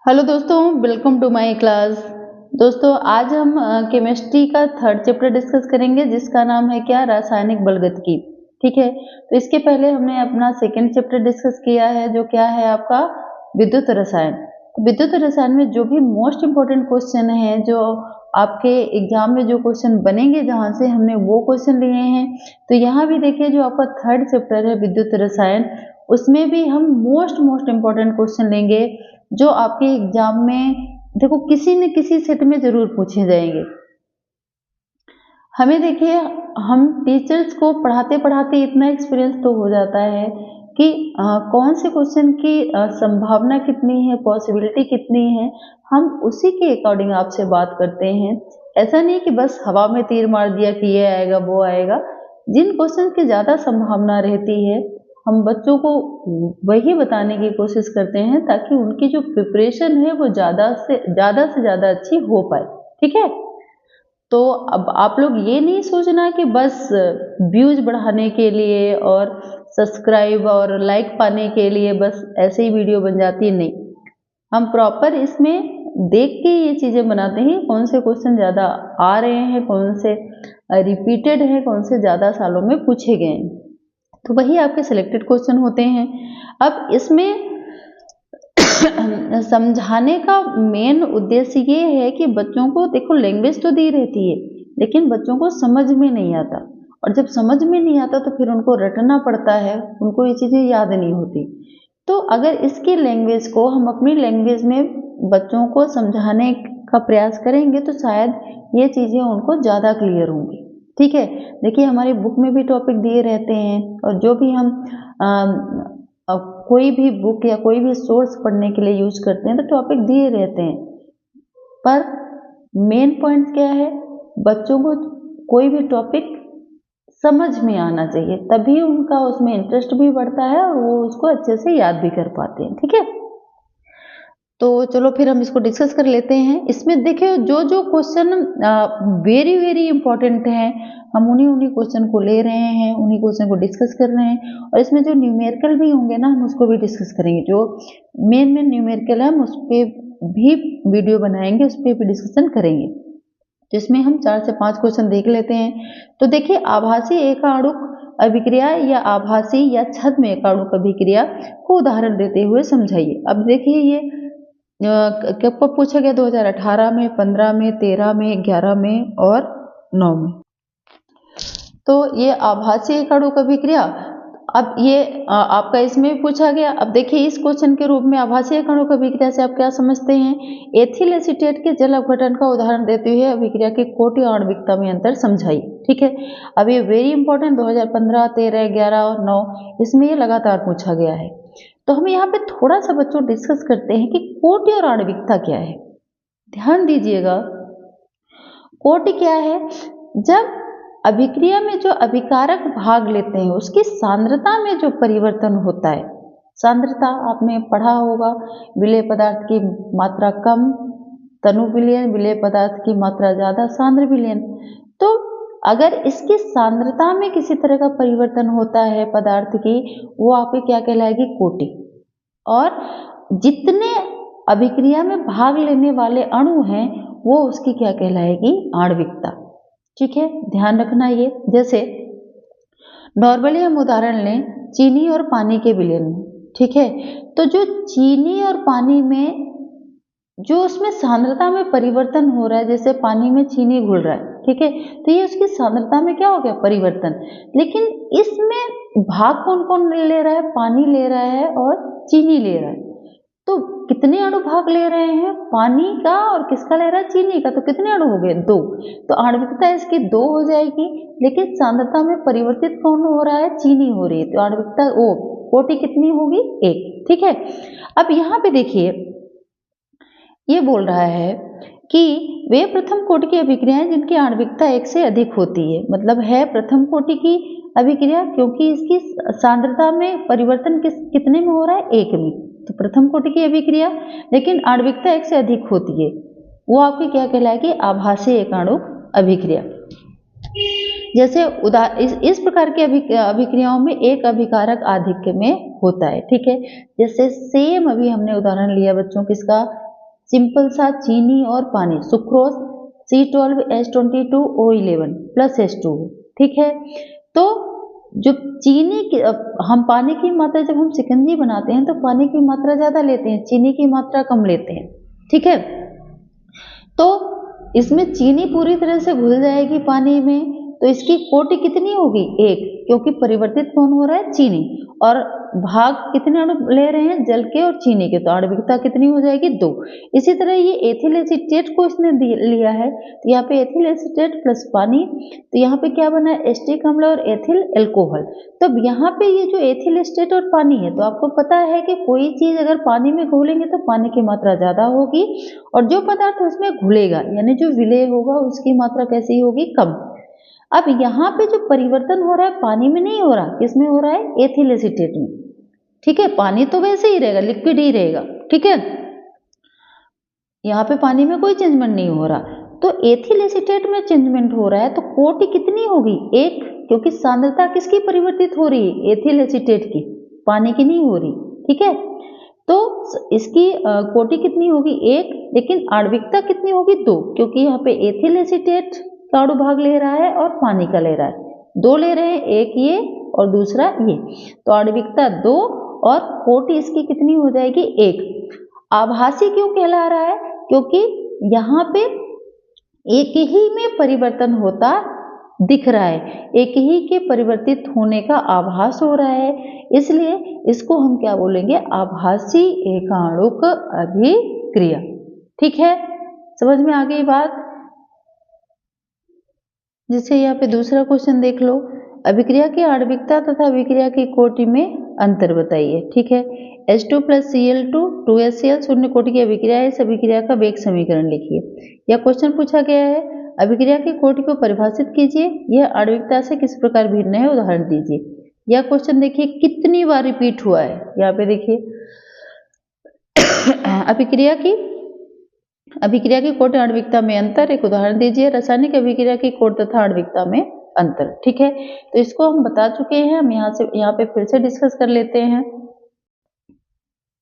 Hello दोस्तों, welcome to my class. दोस्तों आज हम केमिस्ट्री का थर्ड चैप्टर डिस्कस करेंगे जिसका नाम है क्या, रासायनिक बलगतिकी। ठीक है, तो इसके पहले हमने अपना सेकंड चैप्टर डिस्कस किया है जो क्या है आपका विद्युत रसायन। तो विद्युत रसायन में जो भी मोस्ट इम्पोर्टेंट क्वेश्चन है, जो आपके एग्जाम में जो क्वेश्चन बनेंगे जहाँ से हमने वो क्वेश्चन लिए हैं। तो यहाँ भी देखिए जो आपका थर्ड चैप्टर है विद्युत रसायन, उसमें भी हम मोस्ट इम्पोर्टेंट क्वेश्चन लेंगे जो आपके एग्जाम में देखो किसी न किसी सेट में जरूर पूछे जाएंगे। हमें देखिए हम टीचर्स को पढ़ाते पढ़ाते इतना एक्सपीरियंस तो हो जाता है कि कौन से क्वेश्चन की संभावना कितनी है, पॉसिबिलिटी कितनी है, हम उसी के अकॉर्डिंग आपसे बात करते हैं। ऐसा नहीं कि बस हवा में तीर मार दिया कि ये आएगा वो आएगा। जिन क्वेश्चन की ज़्यादा संभावना रहती है हम बच्चों को वही बताने की कोशिश करते हैं ताकि उनकी जो प्रिपरेशन है वो ज़्यादा से ज़्यादा अच्छी हो पाए। ठीक है, तो अब आप लोग ये नहीं सोचना कि बस व्यूज बढ़ाने के लिए और सब्सक्राइब और लाइक पाने के लिए बस ऐसे ही वीडियो बन जाती है, नहीं। हम प्रॉपर इसमें देख के ये चीज़ें बनाते हैं, कौन से क्वेश्चन ज़्यादा आ रहे हैं, कौन से रिपीटेड है, कौन से ज़्यादा सालों में पूछे गए हैं, तो वही आपके सिलेक्टेड क्वेश्चन होते हैं। अब इसमें समझाने का मेन उद्देश्य ये है कि बच्चों को देखो लैंग्वेज तो दी रहती है लेकिन बच्चों को समझ में नहीं आता, और जब समझ में नहीं आता तो फिर उनको रटना पड़ता है, उनको ये चीज़ें याद नहीं होती। तो अगर इसकी लैंग्वेज को हम अपनी लैंग्वेज में बच्चों को समझाने का प्रयास करेंगे तो शायद ये चीज़ें उनको ज़्यादा क्लियर होंगी। ठीक है, देखिए हमारी बुक में भी टॉपिक दिए रहते हैं और जो भी हम कोई भी बुक या कोई भी सोर्स पढ़ने के लिए यूज करते हैं तो टॉपिक दिए रहते हैं, पर मेन पॉइंट क्या है, बच्चों को कोई भी टॉपिक समझ में आना चाहिए, तभी उनका उसमें इंटरेस्ट भी बढ़ता है और वो उसको अच्छे से याद भी कर पाते हैं। ठीक है, तो चलो फिर हम इसको डिस्कस कर लेते हैं। इसमें देखिए जो जो क्वेश्चन वेरी इंपॉर्टेंट हैं हम उन्हीं क्वेश्चन को ले रहे हैं, उन्हीं क्वेश्चन को डिस्कस कर रहे हैं, और इसमें जो न्यूमेरिकल भी होंगे ना हम उसको भी डिस्कस करेंगे। जो मेन न्यूमेरिकल है हम उस पर भी वीडियो बनाएंगे, उस पर भी डिस्कशन करेंगे। तो इसमें हम 4 से 5 क्वेश्चन देख लेते हैं। तो देखिए आभासी एकाणुक अभिक्रिया या आभासी या छद्म एकाणुक अभिक्रिया को उदाहरण देते हुए समझाइए। अब देखिए ये कब पूछा गया, 2018 में, 15 में, 13 में, 11 में और 9 में। तो ये आभासी एकाणुक अभिक्रिया, अब ये आपका इसमें पूछा गया। अब देखिए इस क्वेश्चन के रूप में आभासी एकाणुक अभिक्रिया से आप क्या समझते हैं, एथिल एसीटेट के जल अपघटन का उदाहरण देते हुए अभिक्रिया के कोटि और आणविकता में अंतर समझाइए। ठीक है, अब ये वेरी इंपॉर्टेंट 2015, 13, 11 और 9 इसमें ये लगातार पूछा गया है। तो हम यहाँ पे थोड़ा सा बच्चों डिस्कस करते हैं कि कोटि और आणविकता क्या है। ध्यान दीजिएगा, कोटि क्या है, जब अभिक्रिया में जो अभिकारक भाग लेते हैं उसकी सांद्रता में जो परिवर्तन होता है, सांद्रता आपने पढ़ा होगा, विलेय पदार्थ की मात्रा कम तनु विलयन, विलेय पदार्थ की मात्रा ज्यादा सांद्र विलयन। तो अगर इसकी सांद्रता में किसी तरह का परिवर्तन होता है पदार्थ की, वो आपकी क्या कहलाएगी, कोटि। और जितने अभिक्रिया में भाग लेने वाले अणु हैं वो उसकी क्या कहलाएगी, आणविकता। ठीक है, ध्यान रखना ये। जैसे नॉर्मली हम उदाहरण लें चीनी और पानी के विलयन में। ठीक है, तो जो चीनी और पानी में जो उसमें सांद्रता में परिवर्तन हो रहा है, जैसे पानी में चीनी घुल रहा है, ठीक है, तो ये उसकी सांद्रता में क्या हो गया, परिवर्तन। लेकिन इसमें भाग कौन कौन ले रहा है, पानी ले रहा है और चीनी ले रहा है। तो कितने अणु भाग ले रहे हैं, पानी का और किसका ले रहा है, चीनी का। तो कितने अणु हो गए, 2। तो आणविकता इसकी 2 हो जाएगी, लेकिन सांद्रता में परिवर्तित कौन हो रहा है, चीनी हो रही है, तो आणविकता वो कोटि कितनी होगी, 1। ठीक है, अब यहाँ पे देखिए ये बोल रहा है कि वे प्रथम कोटि की अभिक्रियाएं जिनकी आणविकता 1 से अधिक होती है, मतलब है प्रथम कोटि की अभिक्रिया क्योंकि इसकी सांद्रता में परिवर्तन कितने में हो रहा है, 1 में। तो प्रथम कोटि की अभिक्रिया लेकिन आणविकता 1 से अधिक होती है, वो आपकी क्या कहलाएगी, आभासी एकाणुक अभिक्रिया। जैसे इस प्रकार की अभिक्रियाओं में एक अभिकारक आधिक्य में होता है। ठीक है, जैसे सेम अभी हमने उदाहरण लिया बच्चों किसका, सिंपल सा चीनी और पानी, सुक्रोज C12H22O11 प्लस H2, ठीक है। तो जो चीनी की हम पानी की मात्रा, जब हम शिकंजी बनाते हैं तो पानी की मात्रा ज़्यादा लेते हैं, चीनी की मात्रा कम लेते हैं, ठीक है। तो इसमें चीनी पूरी तरह से घुल जाएगी पानी में, तो इसकी कोटि कितनी होगी? 1, क्योंकि परिवर्तित कौन हो रहा है? चीनी। और भाग कितने अणु ले रहे हैं? जल के और चीनी के, तो आणविकता कितनी हो जाएगी? 2। इसी तरह ये एथिल एसीटेट को इसने लिया है, तो यहाँ पे एथिल एसीटेट प्लस पानी, तो यहाँ पे क्या बना है? एस्टिक अम्ल और एथिल एल्कोहल। तो यहाँ पे ये जो एथिल एसीटेट और पानी है, तो आपको पता है कि कोई चीज अगर पानी में घोलेंगे तो पानी की मात्रा ज्यादा होगी, और जो पदार्थ उसमें घुलेगा यानी जो विलय होगा उसकी मात्रा कैसी होगी? कम। अब यहाँ पे जो परिवर्तन हो रहा है पानी में नहीं हो रहा, किसमें हो रहा है? एथिल एसीटेट में, ठीक है। पानी तो वैसे ही रहेगा, लिक्विड ही रहेगा, ठीक है। यहाँ पे पानी में कोई चेंजमेंट नहीं हो रहा, तो एथिल एसीटेट में चेंजमेंट हो रहा है, तो कोटि कितनी होगी? 1, क्योंकि सांद्रता किसकी परिवर्तित हो रही है? एथिल एसीटेट की, पानी की नहीं हो रही, ठीक है। तो इसकी कोटि कितनी होगी? 1, लेकिन आणविकता कितनी होगी? 2, क्योंकि यहाँ पे एथिल एसीटेट का अणु भाग ले रहा है और पानी का ले रहा है, 2 ले रहे हैं, एक ये और दूसरा ये, तो आणविकता 2 और कोटि इसकी कितनी हो जाएगी? 1। आभासी क्यों कहला रहा है? क्योंकि यहाँ पे एक ही में परिवर्तन होता दिख रहा है, एक ही के परिवर्तित होने का आभास हो रहा है, इसलिए इसको हम क्या बोलेंगे? आभासी एकाणुक अभिक्रिया, ठीक है। समझ में आ गई बात? जैसे यहाँ पे दूसरा क्वेश्चन देख लो, अभिक्रिया की आणविकता तथा अभिक्रिया की कोटि में अंतर बताइए, ठीक है। H2 प्लस Cl2 2HCl शून्य कोटि की अभिक्रिया है, इस अभिक्रिया का वेग समीकरण लिखिए। यह क्वेश्चन पूछा गया है, अभिक्रिया की कोटि को परिभाषित कीजिए, यह आणविकता से किस प्रकार भिन्न है, उदाहरण दीजिए। यह क्वेश्चन देखिए कितनी बार रिपीट हुआ है, यहाँ पे देखिए अभिक्रिया की कोटि आणविकता में अंतर, एक उदाहरण दीजिए। रासायनिक अभिक्रिया की कोटि तथा आणविकता में अंतर, ठीक है। तो इसको हम बता चुके हैं, हम यहाँ पे फिर से डिस्कस कर लेते हैं।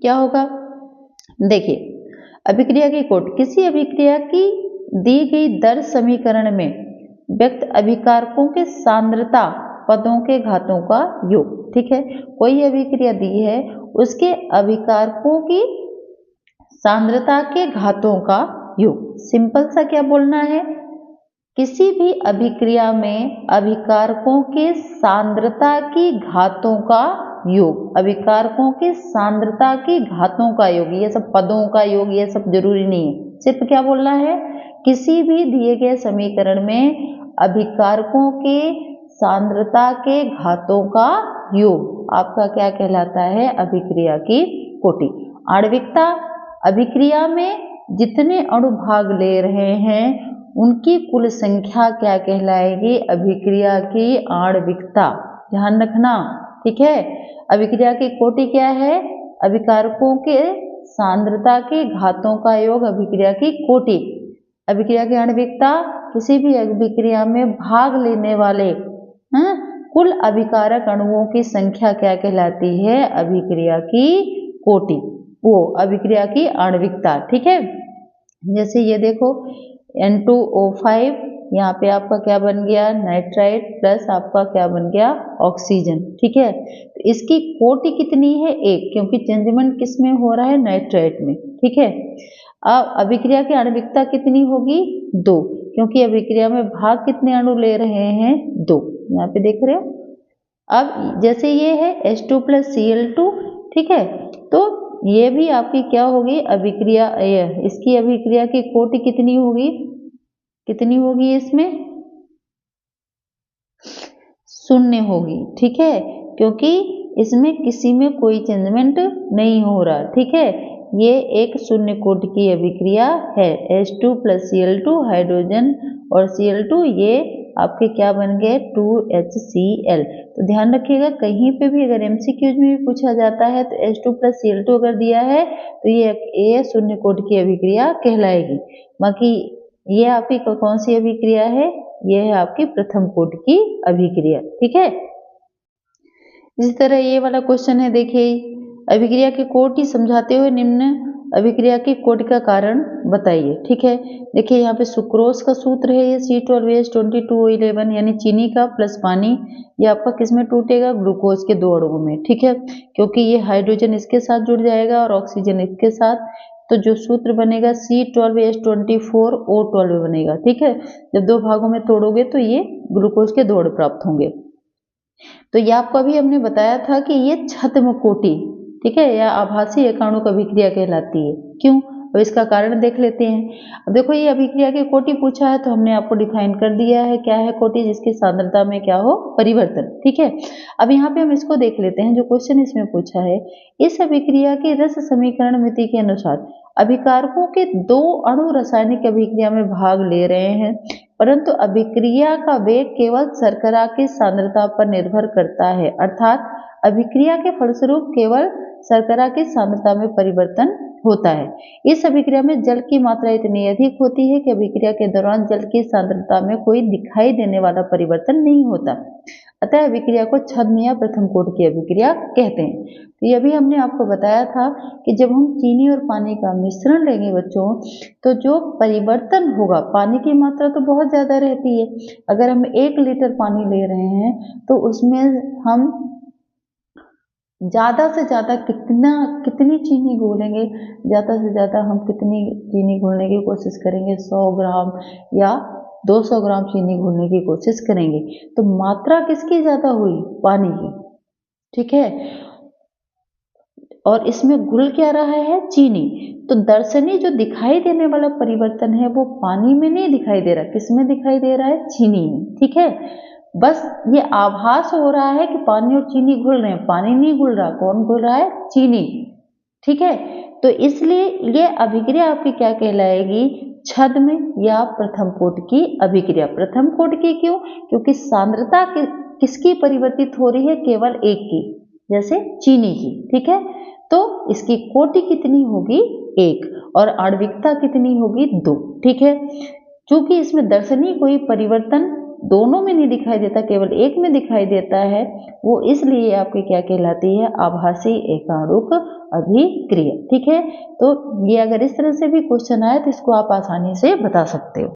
क्या होगा? देखिए, अभिक्रिया की कोटि, किसी अभिक्रिया की दी गई दर समीकरण में व्यक्त अभिकारकों के सांद्रता पदों के घातों का योग, ठीक है। कोई अभिक्रिया दी है, उसके अभिकारकों की सांद्रता के घातों का योग। सिंपल सा क्या बोलना है? किसी भी अभिक्रिया में अभिकारकों के सांद्रता की घातों का योग, अभिकारकों के सांद्रता की घातों का योग, ये सब पदों का योग, ये सब जरूरी नहीं है, सिर्फ क्या बोलना है? किसी भी दिए गए समीकरण में अभिकारकों के सांद्रता के घातों का योग आपका क्या कहलाता है? अभिक्रिया की कोटि। आणविकता, अभिक्रिया में जितने अणु भाग ले रहे हैं उनकी कुल संख्या क्या कहलाएगी? अभिक्रिया की आणविकता, ध्यान रखना, ठीक है। अभिक्रिया की कोटि क्या है? अभिकारकों के सांद्रता के घातों का योग, अभिक्रिया की कोटि। अभिक्रिया की आणविकता, किसी भी अभिक्रिया में भाग लेने वाले कुल अभिकारक अणुओं की संख्या क्या कहलाती है? अभिक्रिया की कोटि, वो अभिक्रिया की आणविकता, ठीक है। जैसे ये देखो N2O5, यहाँ पे आपका क्या बन गया? नाइट्राइट प्लस आपका क्या बन गया? ऑक्सीजन, ठीक है। तो इसकी कोटि कितनी है? 1, क्योंकि चेंजमेंट किस में हो रहा है? नाइट्राइट में, ठीक है। अब अभिक्रिया की आणविकता कितनी होगी? 2, क्योंकि अभिक्रिया में भाग कितने अणु ले रहे हैं? 2, यहाँ पे देख रहे हो। अब जैसे ये है H2 प्लस Cl2, ठीक है, तो ये भी आपकी क्या होगी? अभिक्रिया, इसकी अभिक्रिया की कोटि कितनी होगी? कितनी होगी? इसमें 0 होगी, ठीक है, क्योंकि इसमें किसी में कोई चेंजमेंट नहीं हो रहा, ठीक है। ये एक 0 कोटि की अभिक्रिया है। H2 प्लस Cl2 हाइड्रोजन और Cl2, ये आपके क्या बन गए? 2HCl। तो ध्यान रखिएगा, कहीं पे भी अगर MCQs में भी पूछा जाता है तो H2 प्लस Cl2 अगर दिया है तो ये 0 कोटि की अभिक्रिया कहलाएगी। बाकी ये आपकी कौन सी अभिक्रिया है? ये है आपकी प्रथम कोटि की अभिक्रिया, ठीक है। इस तरह ये वाला क्वेश्चन है, देखिए, अभिक्रिया की कोटि समझाते हुए निम्न अभिक्रिया की कोटि का कारण बताइए। ठीक है, देखिए यहाँ पे सुक्रोज का सूत्र है ये C12H22O11 यानी चीनी का प्लस पानी, ये आपका किस में टूटेगा, ग्लूकोज के 2 अणुओं में। ठीक है, क्योंकि ये हाइड्रोजन इसके साथ जुड़ जाएगा और ऑक्सीजन इसके साथ, तो जो सूत्र बनेगा C12H24O12 बनेगा। ठीक है, जब 2 भागों में तोड़ोगे तो ये ग्लूकोज के 2 अणु प्राप्त होंगे। तो ये आपको अभी हमने बताया था कि ये छद्म कोटि, ठीक है, या आभासी एकाणुक अभिक्रिया कहलाती है। क्यों? अब इसका कारण देख लेते हैं। अब देखो ये अभिक्रिया की कोटि पूछा है तो हमने आपको डिफाइन कर दिया है क्या है कोटि, जिसकी सांद्रता में क्या हो, परिवर्तन। ठीक है, अब यहाँ पे हम इसको देख लेते हैं जो क्वेश्चन इसमें पूछा है। इस अभिक्रिया की रस समीकरण मिति के अनुसार अभिकारकों के 2 अणु रासायनिक अभिक्रिया में भाग ले रहे हैं, परंतु अभिक्रिया का वेग केवल शर्करा की सांद्रता पर निर्भर करता है, अर्थात अभिक्रिया के फलस्वरूप केवल शर्करा की सांद्रता में परिवर्तन होता है। इस अभिक्रिया में जल की मात्रा इतनी अधिक होती है कि अभिक्रिया के दौरान जल की सांद्रता में कोई दिखाई देने वाला परिवर्तन नहीं होता, अतः अभिक्रिया को छद्म या प्रथम कोटि की अभिक्रिया कहते हैं। तो ये भी हमने आपको बताया था कि जब हम चीनी और पानी का मिश्रण लेंगे बच्चों, तो जो परिवर्तन होगा, पानी की मात्रा तो बहुत ज़्यादा रहती है, अगर हम 1 लीटर पानी ले रहे हैं तो उसमें हम ज़्यादा से ज़्यादा कितनी चीनी घोलेंगे, ज़्यादा से ज़्यादा हम कितनी चीनी घोलने की कोशिश करेंगे, 100 ग्राम या 200 ग्राम चीनी घोलने की कोशिश करेंगे। तो मात्रा किसकी ज़्यादा हुई, पानी की। ठीक है, और इसमें घुल क्या रहा है, चीनी। तो दर्शनी जो दिखाई देने वाला परिवर्तन है वो पानी में नहीं दिखाई दे रहा, किसमें दिखाई दे रहा है, चीनी में। ठीक है, बस ये आभास हो रहा है कि पानी और चीनी घुल रहे हैं, पानी नहीं घुल रहा, कौन घुल रहा है, चीनी। ठीक है, तो इसलिए ये अभिक्रिया आपकी क्या कहलाएगी, छद्म या प्रथम कोटि की अभिक्रिया। प्रथम कोटि की क्यों, क्योंकि सांद्रता किसकी परिवर्तित हो रही है, केवल एक की, जैसे चीनी की। ठीक है, तो इसकी कोटि कितनी होगी, 1, और आणविकता कितनी होगी, 2। ठीक है, चूंकि इसमें दर्शनीय कोई परिवर्तन दोनों में नहीं दिखाई देता, केवल एक में दिखाई देता है, वो इसलिए आपकी क्या कहलाती है, आभासी एकाणुक अभिक्रिया। ठीक है, तो ये अगर इस तरह से भी क्वेश्चन आए तो इसको आप आसानी से बता सकते हो।